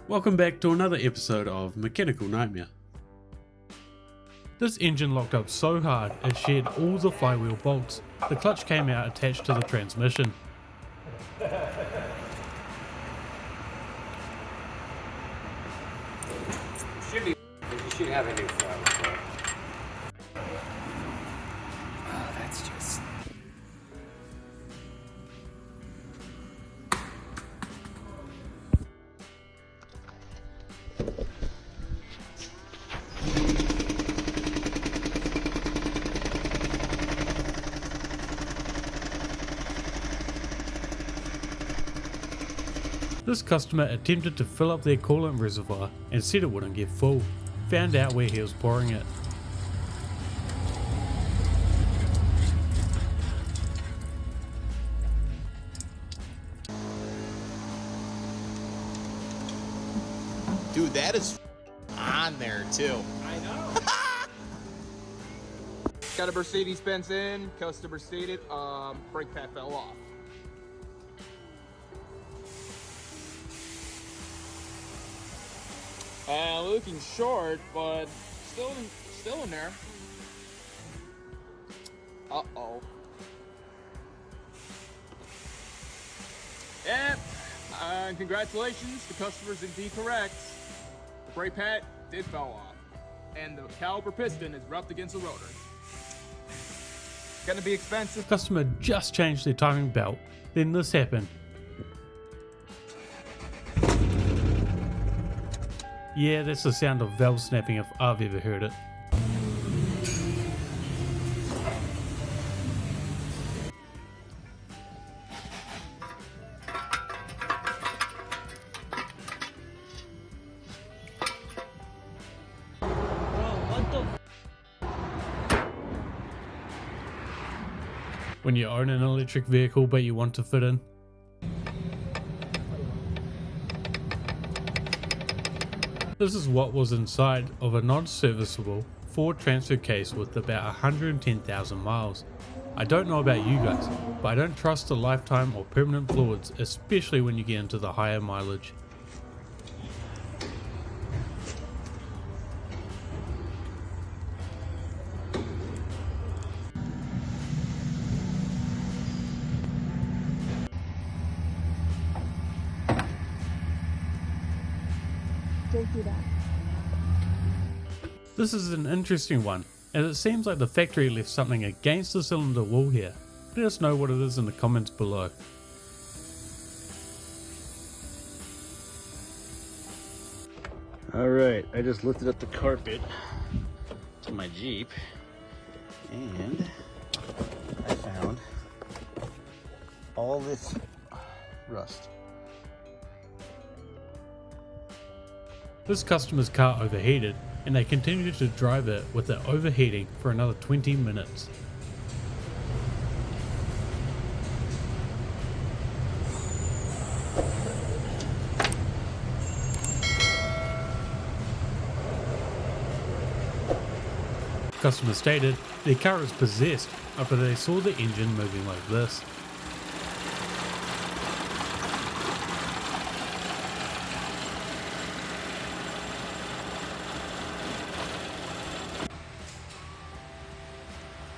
Welcome back to another episode of Mechanical Nightmare. This engine locked up so hard it shed all the flywheel bolts. The clutch came out attached to the transmission. You should have a new flywheel. Oh, that's just... This customer attempted to fill up their coolant reservoir and said it wouldn't get full. Found out where he was pouring it. Dude, that is on there too. I know. Got a Mercedes-Benz in, customer stated, brake pad fell off. Looking short, but still in there. Uh-oh. Yep. Congratulations, the customer's indeed correct. The brake pad did fall off, and the caliper piston is rubbed against the rotor. Gonna be expensive. Customer just changed their timing belt, then this happened. Yeah, that's the sound of valve snapping if I've ever heard it. When you own an electric vehicle but you want to fit in. This is what was inside of a non-serviceable Ford transfer case with about 110,000 miles. I don't know about you guys, but I don't trust the lifetime or permanent fluids, especially when you get into the higher mileage. Don't do that. This is an interesting one, as it seems like the factory left something against the cylinder wall here. Let us know what it is in the comments below. Alright, I just lifted up the carpet to my Jeep and I found all this rust. This customer's car overheated and they continued to drive it with it overheating for another 20 minutes. Customer stated their car is possessed after they saw the engine moving like this.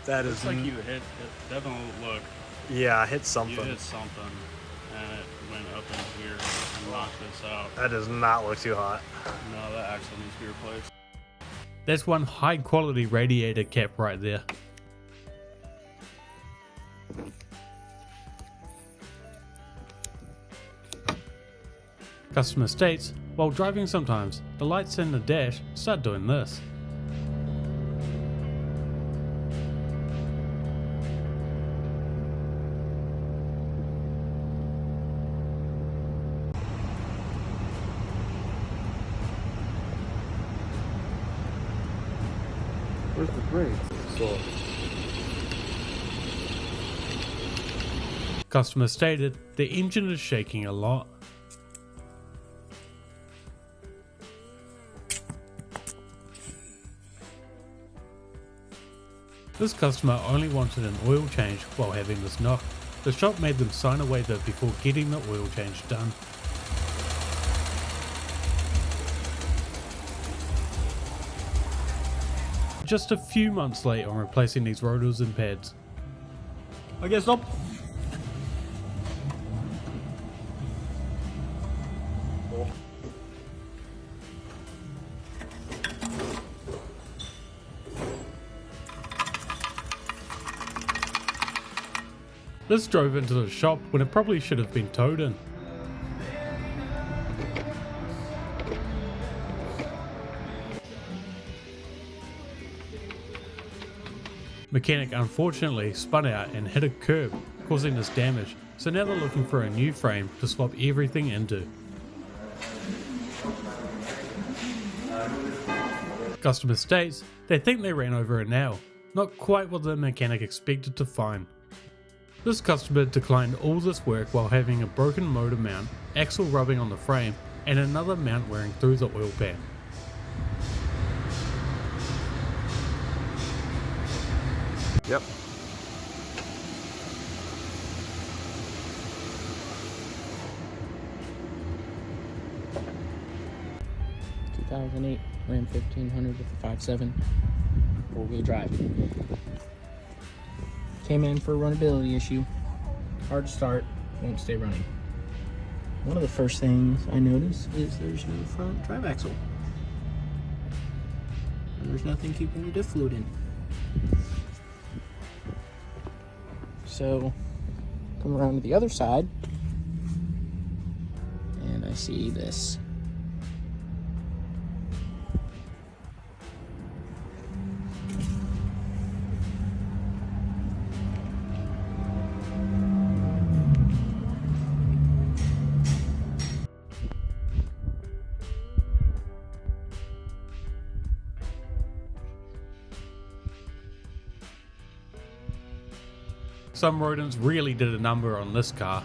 That is It's like you hit, it definitely look, yeah, I hit something. you hit something and it went up in here and knocked this out. That does not look too hot. No, that actually needs to be replaced. That's one high quality radiator cap right there. Customer states, while driving sometimes, the lights in the dash start doing this. Where's the brakes? Customer stated the engine is shaking a lot. This customer only wanted an oil change while having this knock. The shop made them sign a waiver before getting the oil change done. just a few months late on replacing these rotors and pads. I guess stop. This drove into the shop when it probably should have been towed in. Mechanic unfortunately spun out and hit a curb, causing this damage, so now they're looking for a new frame to swap everything into. Customer states they think they ran over a nail, not quite what the mechanic expected to find. This customer declined all this work while having a broken motor mount, axle rubbing on the frame, and another mount wearing through the oil pan. Yep. ...2008 Ram 1500 with a 5.7 four-wheel drive. Came in for a runnability issue. Hard to start, won't stay running. One of the first things I notice is there's no front drive axle. And there's nothing keeping your diff fluid in. So, come around to the other side, and I see this. Some rodents really did a number on this car.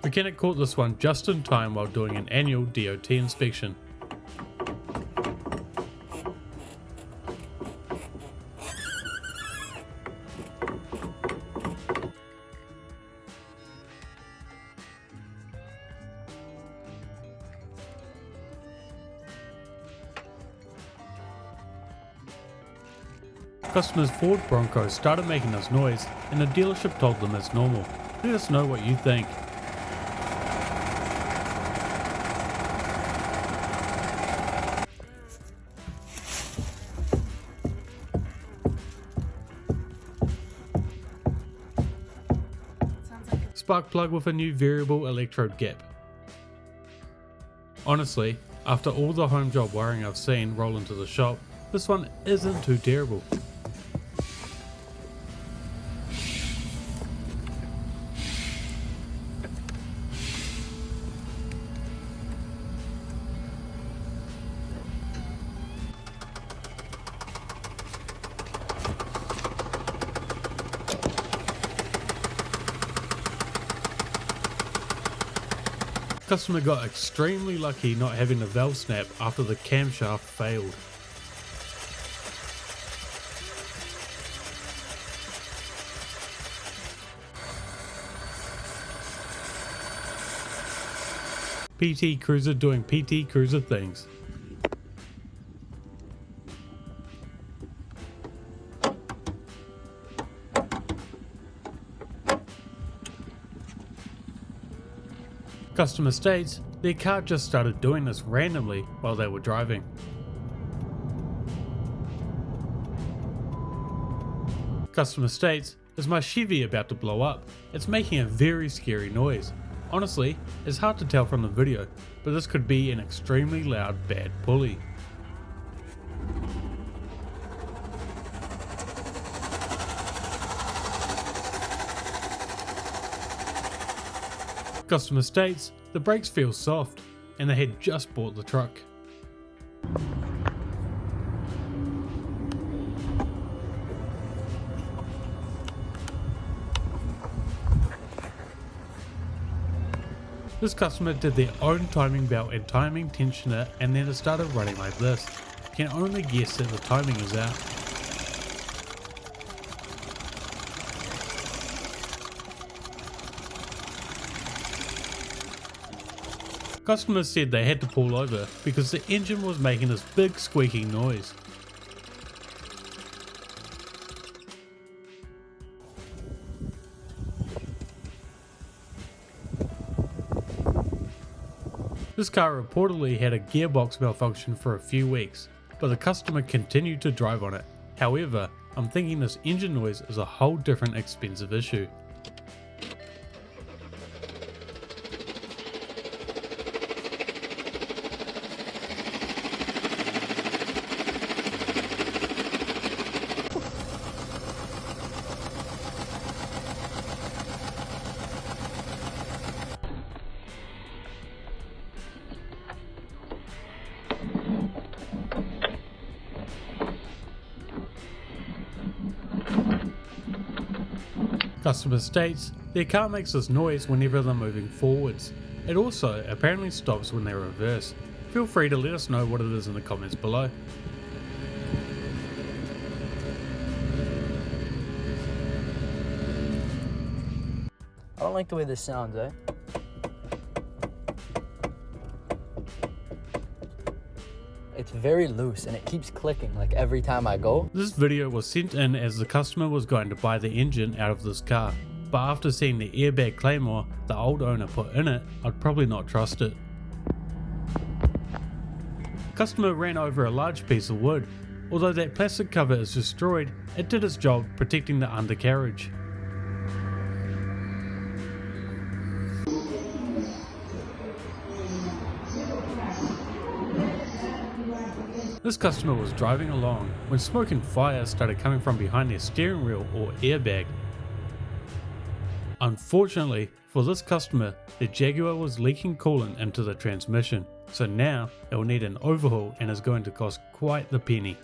Mechanic caught this one just in time while doing an annual DOT inspection. Customer's Ford Bronco started making this noise and the dealership told them it's normal. Let us know what you think. Spark plug with a new variable electrode gap. Honestly, after all the home job wiring I've seen roll into the shop, this one isn't too terrible. Customer got extremely lucky not having the valve snap after the camshaft failed. PT Cruiser doing PT Cruiser things. Customer states their car just started doing this randomly while they were driving. Customer states, is my Chevy about to blow up? It's making a very scary noise. Honestly, it's hard to tell from the video, but this could be an extremely loud bad pulley. Customer states the brakes feel soft and they had just bought the truck. This customer did their own timing belt and timing tensioner and then it started running like this. Can only guess that the timing is out. Customers said they had to pull over because the engine was making this big squeaking noise. This car reportedly had a gearbox malfunction for a few weeks, but the customer continued to drive on it. However, I'm thinking this engine noise is a whole different expensive issue. Customer states their car makes this noise whenever they're moving forwards. It also apparently stops when they reverse. Feel free to let us know what it is in the comments below. I don't like the way this sounds, eh? It's very loose and it keeps clicking like every time I go. This video was sent in as the customer was going to buy the engine out of this car, but after seeing the airbag claymore the old owner put in it, I'd probably not trust it. Customer ran over a large piece of wood. Although that plastic cover is destroyed, it did its job protecting the undercarriage. This customer was driving along when smoke and fire started coming from behind their steering wheel or airbag. Unfortunately for this customer, the Jaguar was leaking coolant into the transmission, so now it will need an overhaul and is going to cost quite the penny.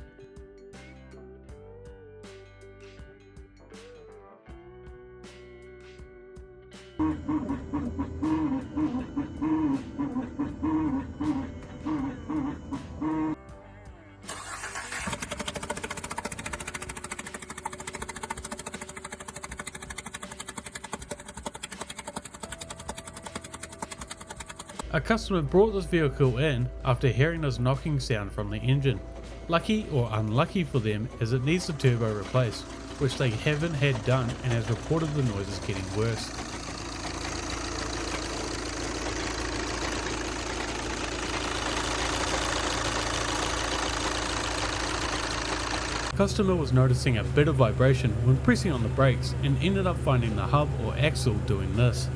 A customer brought this vehicle in after hearing this knocking sound from the engine. Lucky or unlucky for them as it needs the turbo replaced, which they haven't had done and has reported the noise is getting worse. Customer was noticing a bit of vibration when pressing on the brakes and ended up finding the hub or axle doing this.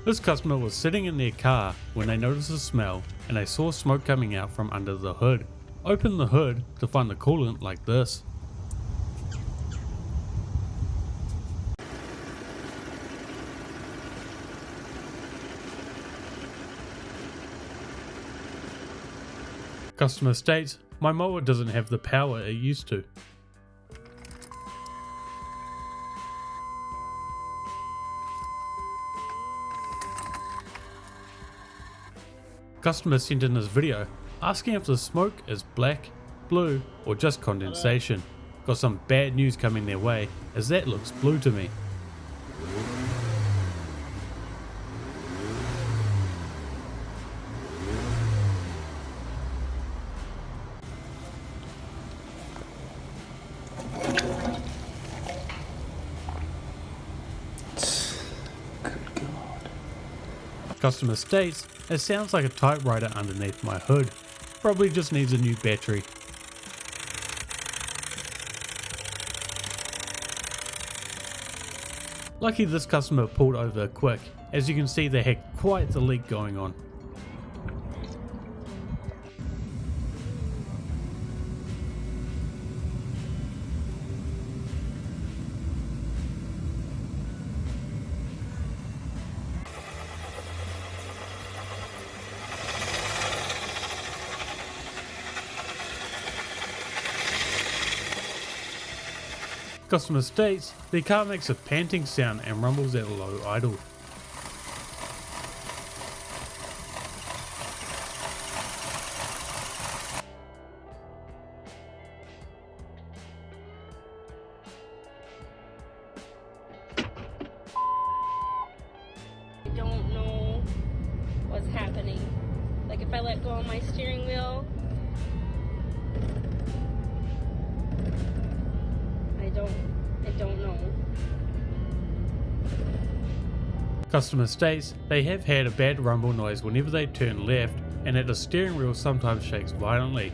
This customer was sitting in their car when they noticed a smell and they saw smoke coming out from under the hood. Opened the hood to find the coolant like this. Customer states, my mower doesn't have the power it used to. Customer sent in this video asking if the smoke is black, blue or just condensation. Got some bad news coming their way as that looks blue to me. Customer states, it sounds like a typewriter underneath my hood. Probably just needs a new battery. Lucky this customer pulled over quick, as you can see they had quite the leak going on. Customer states the car makes a panting sound and rumbles at low idle. I don't know what's happening. Like if I let go of my steering wheel, I don't know. Customer states they have had a bad rumble noise whenever they turn left and that the steering wheel sometimes shakes violently.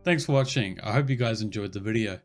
Thanks for watching. I hope you guys enjoyed the video.